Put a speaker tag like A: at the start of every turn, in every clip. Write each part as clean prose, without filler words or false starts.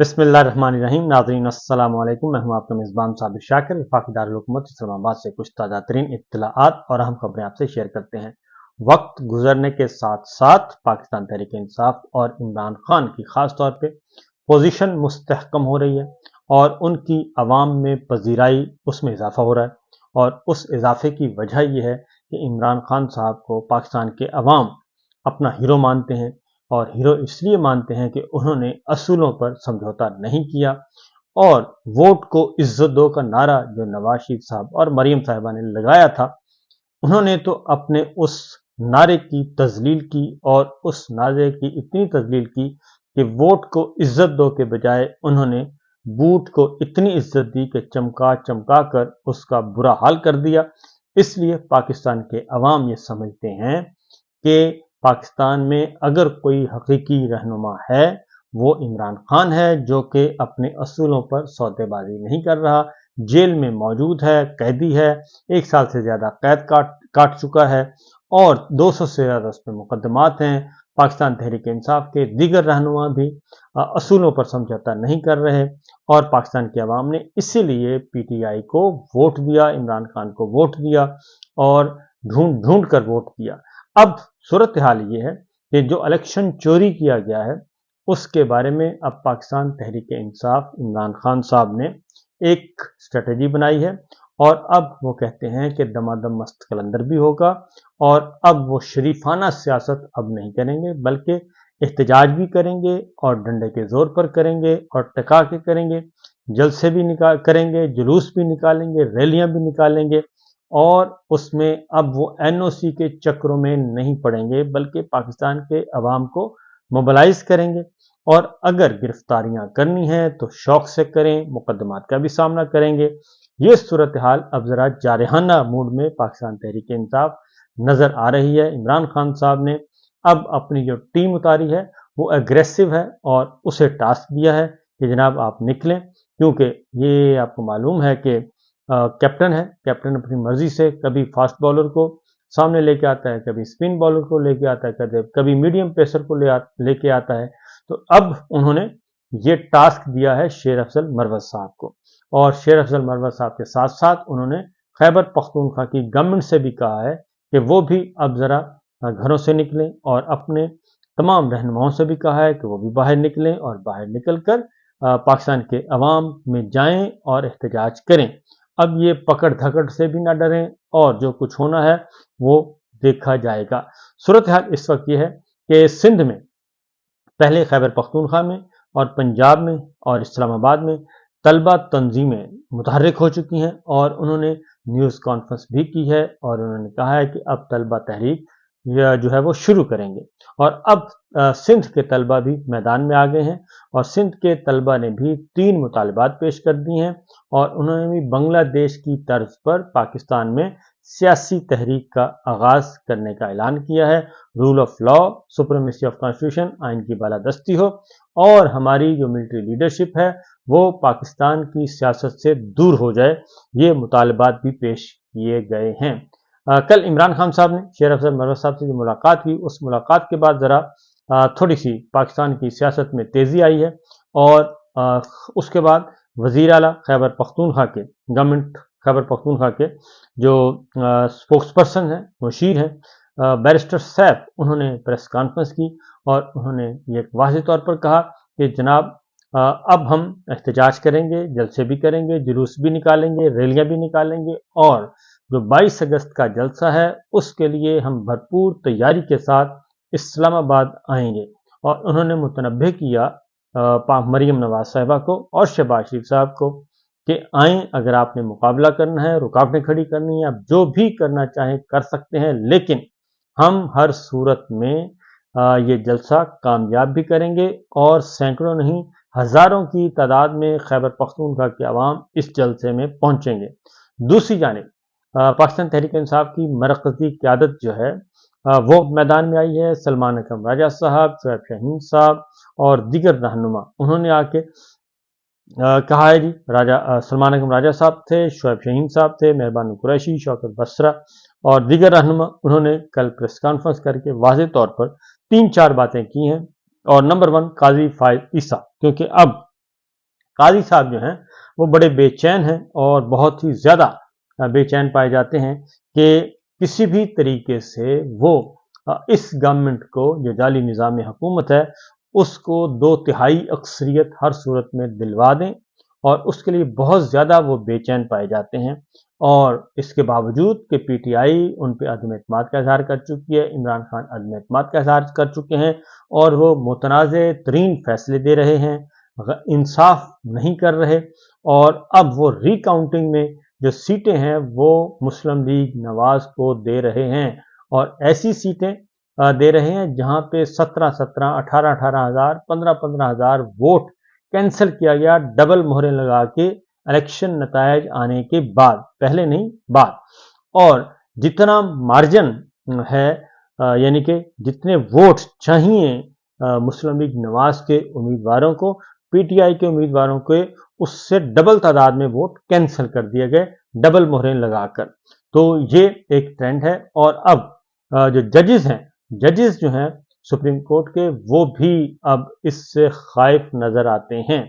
A: बिस्मिल्लाहिर्रहमानिर्रहीम। नाज़रीन अस्सलाम वालेकुम। मैं हूं आपका मेज़बान साबिर शाकिर। वफाकी दारुल-हुकूमत इस्लामाबाद से कुछ ताज़ा तरीन इत्तलाआत और अहम खबरें आपसे शेयर करते हैं। वक्त गुजरने के साथ साथ पाकिस्तान तहरीक इंसाफ और इमरान खान की खास तौर पे पोजीशन मुस्तहकम हो रही है और उनकी अवाम में पजीराई उसमें इजाफा हो रहा है। और उस इजाफे की वजह यह है कि इमरान खान साहब को पाकिस्तान के अवाम अपना हीरो मानते हैं, और हीरो इसलिए मानते हैं कि उन्होंने असूलों पर समझौता नहीं किया और वोट को इज्जत दो का नारा जो नवाज शरीफ साहब और मरीम साहिबा ने लगाया था, उन्होंने तो अपने उस नारे की तजलील की और उस नारे की इतनी तजलील की कि वोट को इज्जत दो के बजाय उन्होंने बूट को इतनी इज्जत दी कि चमका चमका कर उसका बुरा हाल कर दिया। इसलिए पाकिस्तान के अवाम ये समझते हैं कि पाकिस्तान में अगर कोई हकीकी रहनुमा है वो इमरान खान है, जो कि अपने असूलों पर सौदेबाजी नहीं कर रहा, जेल में मौजूद है, कैदी है, 1 साल से ज़्यादा कैद काट चुका है और 200 से ज़्यादा उस पर मुकदमात हैं। पाकिस्तान तहरीक इंसाफ के दीगर रहनुमा भी असूलों पर समझौता नहीं कर रहे और पाकिस्तान के अवाम ने इसीलिए पीटीआई को वोट दिया, इमरान खान को वोट दिया और ढूंढ ढूंढ कर वोट दिया। अब सूरत हाल ये है कि जो इलेक्शन चोरी किया गया है उसके बारे में अब पाकिस्तान तहरीक इंसाफ इमरान खान साहब ने एक स्ट्रेटजी बनाई है और अब वो कहते हैं कि दमादम मस्त कलंदर भी होगा और अब वो शरीफाना सियासत अब नहीं करेंगे, बल्कि एहतजाज भी करेंगे और डंडे के जोर पर करेंगे और टका के करेंगे, जलसे भी करेंगे, जुलूस भी निकालेंगे, रैलियां भी निकालेंगे और उसमें अब वो एनओसी के चक्रों में नहीं पड़ेंगे, बल्कि पाकिस्तान के अवाम को मोबिलाइज करेंगे और अगर गिरफ्तारियां करनी है तो शौक से करें, मुकदमात का भी सामना करेंगे। ये सूरत हाल अब ज़रा जारहाना मूड में पाकिस्तान तहरीक इंसाफ नज़र आ रही है। इमरान खान साहब ने अब अपनी जो टीम उतारी है वो एग्रेसिव है और उसे टास्क दिया है कि जनाब आप निकलें, क्योंकि ये आपको मालूम है कि कैप्टन है, कैप्टन अपनी मर्जी से कभी फास्ट बॉलर को सामने लेके आता है, कभी स्पिन बॉलर को लेके आता है, कभी मीडियम पेसर को लेके आता है। तो अब उन्होंने ये टास्क दिया है शेर अफजल मरवत साहब को और शेर अफजल मरवत साहब के साथ साथ उन्होंने खैबर पख्तूनख्वा की गवर्नमेंट से भी कहा है कि वो भी अब ज़रा घरों से निकलें और अपने तमाम रहनुमाओं से भी कहा है कि वो भी बाहर निकलें और बाहर निकल कर पाकिस्तान के अवाम में जाएं और एहतजाज करें। अब ये पकड़ धकड़ से भी ना डरें और जो कुछ होना है वो देखा जाएगा। सूरत हाल इस वक्त ये है कि सिंध में पहले खैबर पख्तूनख्वा में और पंजाब में और इस्लामाबाद में तलबा तंजीमें मुतहर्रिक हो चुकी हैं और उन्होंने न्यूज़ कॉन्फ्रेंस भी की है और उन्होंने कहा है कि अब तलबा तहरीक जो है वो शुरू करेंगे और अब सिंध के तलबा भी मैदान में आ गए हैं और सिंध के तलबा ने भी 3 मुतालबात पेश कर दिए हैं और उन्होंने भी बांग्लादेश की तर्ज पर पाकिस्तान में सियासी तहरीक का आगाज करने का ऐलान किया है। Rule of law, supremacy of constitution, आइन की बालादस्ती हो और हमारी जो मिलिट्री लीडरशिप है वो पाकिस्तान की सियासत से दूर हो जाए, ये मुतालबात भी पेश किए गए हैं। कल इमरान खान साहब ने शेर अफजल मरवत साहब से जो मुलाकात हुई, उस मुलाकात के बाद ज़रा थोड़ी सी पाकिस्तान की सियासत में तेज़ी आई है और उसके बाद वज़ीर आला खैबर पख्तूनख्वा के गवर्नमेंट खैबर पख्तूनख्वा के जो स्पोक्स पर्सन हैं, मुशीर हैं, बैरिस्टर सैफ, उन्होंने प्रेस कॉन्फ्रेंस की और उन्होंने ये वाज़ेह तौर पर कहा कि जनाब अब हम एहतजाज करेंगे, जलसे भी करेंगे, जुलूस भी निकालेंगे, रैलियां भी निकालेंगे और जो 22 अगस्त का जलसा है उसके लिए हम भरपूर तैयारी के साथ इस्लामाबाद आएंगे। और उन्होंने मुतनब्बे किया मरीम नवाज साहिबा को और शहबाज शरीफ साहब को कि आएँ, अगर आपने मुकाबला करना है, रुकावटें खड़ी करनी है, आप जो भी करना चाहें कर सकते हैं, लेकिन हम हर सूरत में ये जलसा कामयाब भी करेंगे और सैकड़ों नहीं हज़ारों की तादाद में खैबर पख्तूनख्वा के अवाम इस जलसे में पहुंचेंगे। दूसरी जानिब पाकिस्तान तहरीक इंसाफ की मरकज़ी क़यादत जो है वो मैदान में आई है। सलमान अकरम राजा साहब, शोएब शाहीन साहब और दीगर रहनुमा उन्होंने आके कहा है जी, सलमान अकरम राजा साहब थे, शोएब शाहीन साहब थे, मेहरबान कुरैशी, शौकत बसरा और दीगर रहनुमा, उन्होंने कल प्रेस कॉन्फ्रेंस करके वाज़ेह तौर पर 3-4 बातें की हैं। और नंबर 1 काजी फाइज ईसा, क्योंकि अब काजी साहब जो हैं वो बड़े बेचैन हैं और बहुत ही ज्यादा बेचैन पाए जाते हैं कि किसी भी तरीके से वो इस गवर्नमेंट को, जो जाली निज़ाम हुकूमत है, उसको 2/3 अक्सरियत हर सूरत में दिलवा दें, और उसके लिए बहुत ज़्यादा वो बेचैन पाए जाते हैं। और इसके बावजूद कि पीटीआई उन पर अदम एतमाद का इजहार कर चुकी है, इमरान खान अदम एतमाद का इजहार कर चुके हैं और वो मुतनाज़े तरीन फैसले दे रहे हैं, इंसाफ नहीं कर रहे, और अब वो रिकाउंटिंग में जो सीटें हैं वो मुस्लिम लीग नवाज को दे रहे हैं, और ऐसी सीटें दे रहे हैं जहां पे 17-17, 18-18 हजार, 15-15 हजार वोट कैंसिल किया गया, डबल मोहरें लगा के इलेक्शन नतायज आने के बाद, पहले नहीं बाद। और जितना मार्जिन है, यानी कि जितने वोट चाहिए मुस्लिम लीग नवाज के उम्मीदवारों को, पीटीआई के उम्मीदवारों के उससे डबल तादाद में वोट कैंसिल कर दिए गए, डबल मोहरें लगाकर। तो ये एक ट्रेंड है। और अब जो जजेस हैं, जजेस जो हैं सुप्रीम कोर्ट के, वो भी अब इससे खाइफ नजर आते हैं।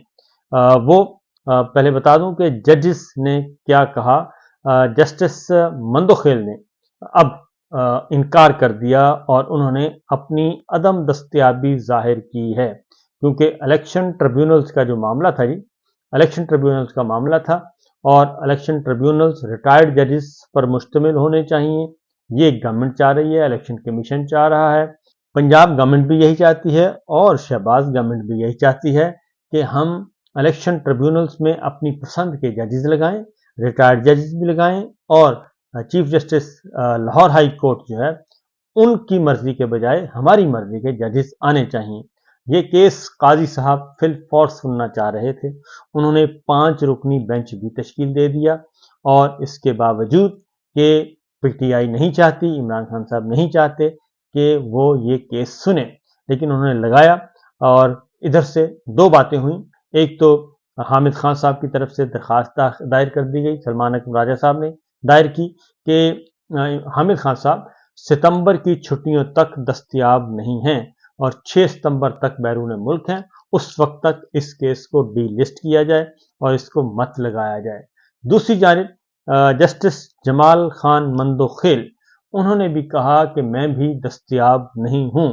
A: वो पहले बता दूं कि जजेस ने क्या कहा। जस्टिस मंदोखेल ने अब इनकार कर दिया और उन्होंने अपनी अदम दस्तयाबी जाहिर की है, क्योंकि इलेक्शन ट्रिब्यूनल्स का जो मामला था जी, इलेक्शन ट्रिब्यूनल्स का मामला था, और इलेक्शन ट्रिब्यूनल्स रिटायर्ड जजेस पर मुश्तमिल होने चाहिए, ये गवर्नमेंट चाह रही है, इलेक्शन कमीशन चाह रहा है, पंजाब गवर्नमेंट भी यही चाहती है, और शहबाज गवर्नमेंट भी यही चाहती है कि हम इलेक्शन ट्रिब्यूनल्स में अपनी पसंद के जजेस लगाएं, रिटायर्ड जजेस भी लगाएं, और chief justice Lahore high court जो है उनकी मर्जी के बजाय हमारी मर्जी के जजेस आने चाहिए। ये केस काजी साहब फिलफौर सुनना चाह रहे थे, उन्होंने 5 रुकनी बेंच भी तश्कील दे दिया, और इसके बावजूद कि पीटीआई नहीं चाहती, इमरान खान साहब नहीं चाहते कि वो ये केस सुने, लेकिन उन्होंने लगाया। और इधर से 2 बातें हुई। एक तो हामिद खान साहब की तरफ से दरखास्त दायर कर दी गई, सलमान अकबर राजा साहब ने दायर की कि हामिद खान साहब सितंबर की छुट्टियों तक दस्तयाब नहीं हैं और 6 सितंबर तक बैरून मुल्क हैं, उस वक्त तक इस केस को डी लिस्ट किया जाए और इसको मत लगाया जाए। दूसरी जानिब जस्टिस जमाल खान मंदोखेल, उन्होंने भी कहा कि मैं भी दस्तयाब नहीं हूं,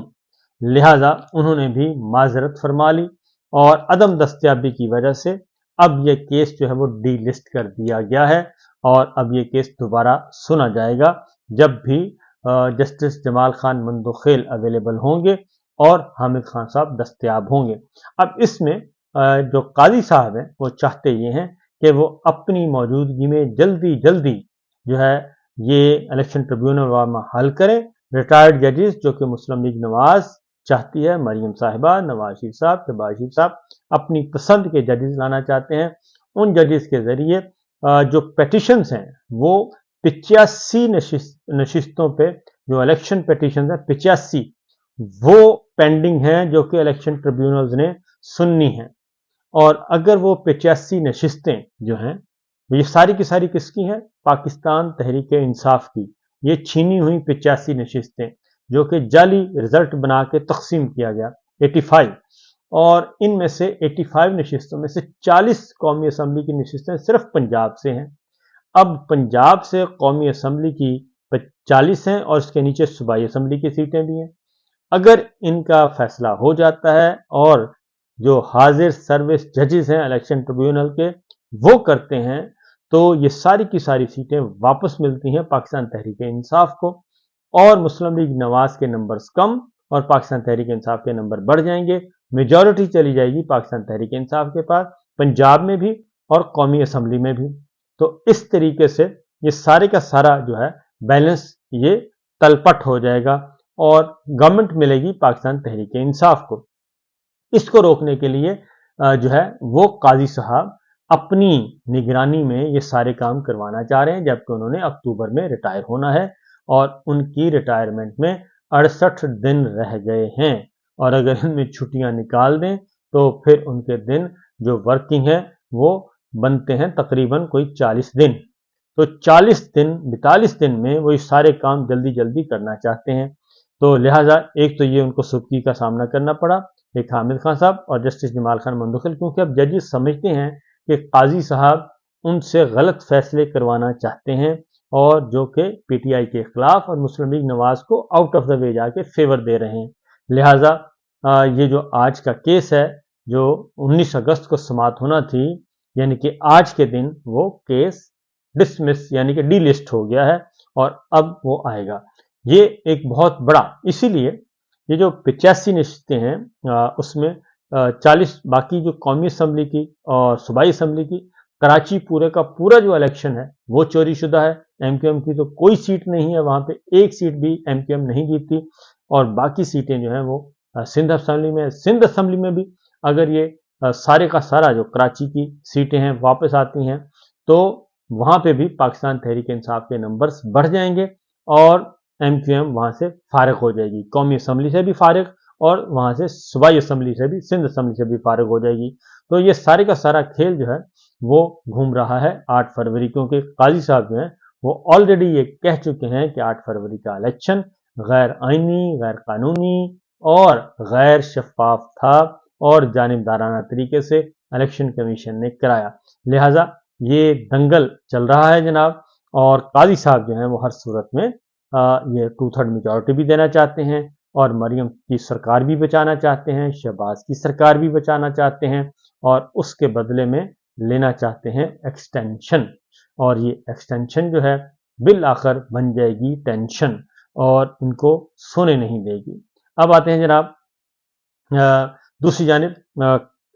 A: लिहाजा उन्होंने भी माजरत फरमा ली, और अदम दस्तयाबी की वजह से अब यह केस जो है वो डी लिस्ट कर दिया गया है, और अब यह केस दोबारा सुना जाएगा जब भी जस्टिस जमाल खान मंदोखेल अवेलेबल होंगे और हामिद खान साहब दस्तयाब होंगे। अब इसमें जो काजी साहब हैं वो चाहते ये हैं कि वो अपनी मौजूदगी में जल्दी जल्दी जो है ये इलेक्शन ट्रिब्यूनल वाला हल करें। रिटायर्ड जजेस जो कि मुस्लिम लीग नवाज चाहती है, मरियम साहिबा, नवाज शरीफ साहब, शहबाज शरीफ साहब अपनी पसंद के जजेस लाना चाहते हैं। उन जजेस के जरिए जो पेटिशंस हैं वो 85 नशिस्तों पे, जो इलेक्शन पेटिशन है 85, वो पेंडिंग हैं जो कि इलेक्शन ट्रिब्यूनल्स ने सुननी है। और अगर वो 85 नशिस्तें जो हैं, ये सारी की सारी किसकी हैं? पाकिस्तान तहरीक इंसाफ की। ये छीनी हुई 85 नशिस्तें जो कि जाली रिजल्ट बना के तकसीम किया गया 85, और इनमें से 85 नशिस्तों में से 40 कौमी असम्बली की नशिस्तें सिर्फ पंजाब से हैं। अब पंजाब से कौमी असम्बली की 40 हैं और इसके नीचे सूबाई असम्बली की सीटें भी हैं। अगर इनका फैसला हो जाता है और जो हाजिर सर्विस जजेस हैं इलेक्शन ट्रिब्यूनल के वो करते हैं, तो ये सारी की सारी सीटें वापस मिलती हैं पाकिस्तान तहरीक इंसाफ को, और मुस्लिम लीग नवाज के नंबर्स कम और पाकिस्तान तहरीक इंसाफ के नंबर बढ़ जाएंगे। मेजॉरिटी चली जाएगी पाकिस्तान तहरीक इंसाफ के पास, पंजाब में भी और कौमी असम्बली में भी। तो इस तरीके से ये सारे का सारा जो है बैलेंस ये तलपट हो जाएगा और गवर्नमेंट मिलेगी पाकिस्तान तहरीक इंसाफ को। इसको रोकने के लिए जो है वो काजी साहब अपनी निगरानी में ये सारे काम करवाना चाह रहे हैं, जबकि उन्होंने अक्टूबर में रिटायर होना है और उनकी रिटायरमेंट में 68 दिन रह गए हैं, और अगर इनमें छुट्टियां निकाल दें तो फिर उनके दिन जो वर्किंग है वो बनते हैं तकरीबन कोई 40 दिन। तो 40 दिन 42 दिन में वो ये सारे काम जल्दी जल्दी करना चाहते हैं। तो लिहाजा एक तो ये उनको सुबकी का सामना करना पड़ा, एक हामिद खान साहब और जस्टिस जमाल खान मंदोखिल, क्योंकि अब जजेस समझते हैं कि काजी साहब उनसे गलत फैसले करवाना चाहते हैं और जो कि पीटीआई के खिलाफ और मुस्लिम लीग नवाज को आउट ऑफ द वे जाके फेवर दे रहे हैं। लिहाजा ये जो आज का केस है जो 19 अगस्त को समाप्त होना थी, यानी कि आज के दिन वो केस डिसमिस यानी कि डीलिस्ट हो गया है और अब वो आएगा। ये एक बहुत बड़ा, इसीलिए ये जो 85 नशिस्तें हैं उसमें 40 बाकी जो कौमी असम्बली की और सूबाई असम्बली की, कराची पूरे का पूरा जो इलेक्शन है वो चोरी शुदा है। एमक्यूएम की तो कोई सीट नहीं है, वहां पे एक सीट भी एमक्यूएम नहीं जीतती और बाकी सीटें जो हैं वो सिंध असम्बली में, सिंध असम्बली में भी अगर ये सारे का सारा जो कराची की सीटें हैं वापस आती हैं तो वहां पे भी पाकिस्तान तहरीक इंसाफ के नंबर्स बढ़ जाएंगे और एमक्यूएम वहां से फारिग हो जाएगी, कौमी असम्बली से भी फारिग और वहां से सूबाई असम्बली से भी, सिंध असम्बली से भी फारिग हो जाएगी। तो ये सारे का सारा खेल जो है वो घूम रहा है 8 फरवरी, क्योंकि काजी साहब जो हैं वो ऑलरेडी ये कह चुके हैं कि 8 फरवरी का इलेक्शन गैर आईनी, गैर कानूनी और गैर शफाफ था और जानिबदाराना तरीके से इलेक्शन कमीशन ने कराया। लिहाजा ये दंगल चल रहा है जनाब, और काजी साहब जो हैं वो हर सूरत में ये 2/3 मेजॉरिटी भी देना चाहते हैं और मरियम की सरकार भी बचाना चाहते हैं, शहबाज की सरकार भी बचाना चाहते हैं और उसके बदले में लेना चाहते हैं एक्सटेंशन, और ये एक्सटेंशन जो है बिल आखिर बन जाएगी टेंशन और इनको सोने नहीं देगी। अब आते हैं जनाब दूसरी जानिब,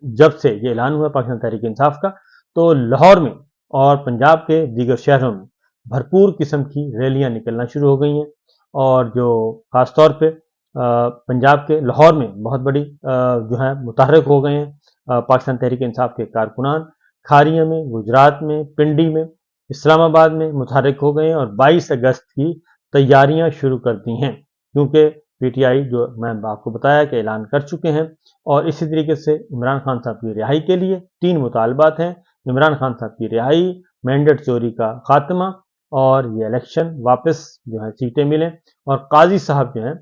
A: जब से ये ऐलान हुआ पाकिस्तान तहरीक इंसाफ का, तो लाहौर में और पंजाब के दीगर शहरों में भरपूर किस्म की रैलियां निकलना शुरू हो गई हैं और जो खासतौर पे पंजाब के लाहौर में बहुत बड़ी जो है मुतहरक हो गए हैं पाकिस्तान तहरीक इंसाफ के कारकुनान, खारिया में, गुजरात में, पिंडी में, इस्लामाबाद में मुतहरक हो गए हैं और 22 अगस्त की तैयारियां शुरू कर दी हैं, क्योंकि पीटीआई जो मैं आपको बताया कि ऐलान कर चुके हैं। और इसी तरीके से इमरान खान साहब की रिहाई के लिए 3 मुतालबात हैं, इमरान खान साहब की रिहाई, मैंडेट चोरी का खात्मा और ये इलेक्शन वापस जो है सीटें मिलें, और काजी साहब जो हैं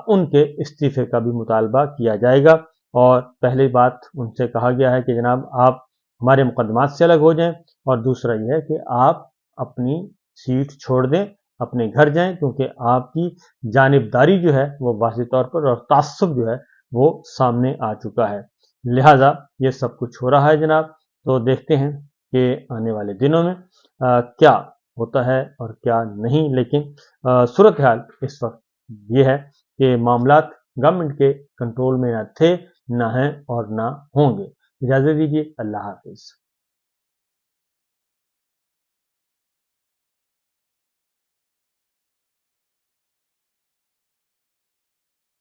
A: उनके इस्तीफे का भी मुतालबा किया जाएगा। और पहली बात उनसे कहा गया है कि जनाब आप हमारे मुकदमात से अलग हो जाएं, और दूसरा यह है कि आप अपनी सीट छोड़ दें, अपने घर जाएं, क्योंकि आपकी जानिबदारी जो है वो वाज़ेह तौर पर और तासुब जो है वो सामने आ चुका है। लिहाजा ये सब कुछ हो रहा है जनाब, तो देखते हैं कि आने वाले दिनों में क्या होता है और क्या नहीं, लेकिन सूरत हाल इस वक्त ये है कि मामलात गवर्नमेंट के कंट्रोल में न थे, न हैं और न होंगे। इजाज़त दीजिए, अल्लाह हाफिज़।